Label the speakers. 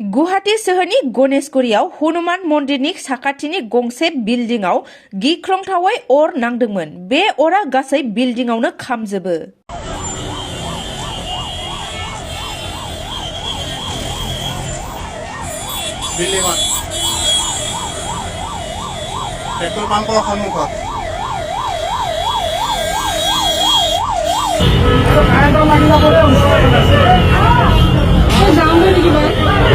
Speaker 1: गुवाहाटी सोहोरनि गणेशगुरियाव हनुमान मन्दिरनि साखाथिनि गंसे बिल्डिंआव गिख्रंथावै अर नांदोंमोन। बे अरा गासै बिल्डिंआवनो खामजोबो।
Speaker 2: पेट्रोल पाम्पर सन्मुखत
Speaker 3: যাওঁ নেকি বাৰু?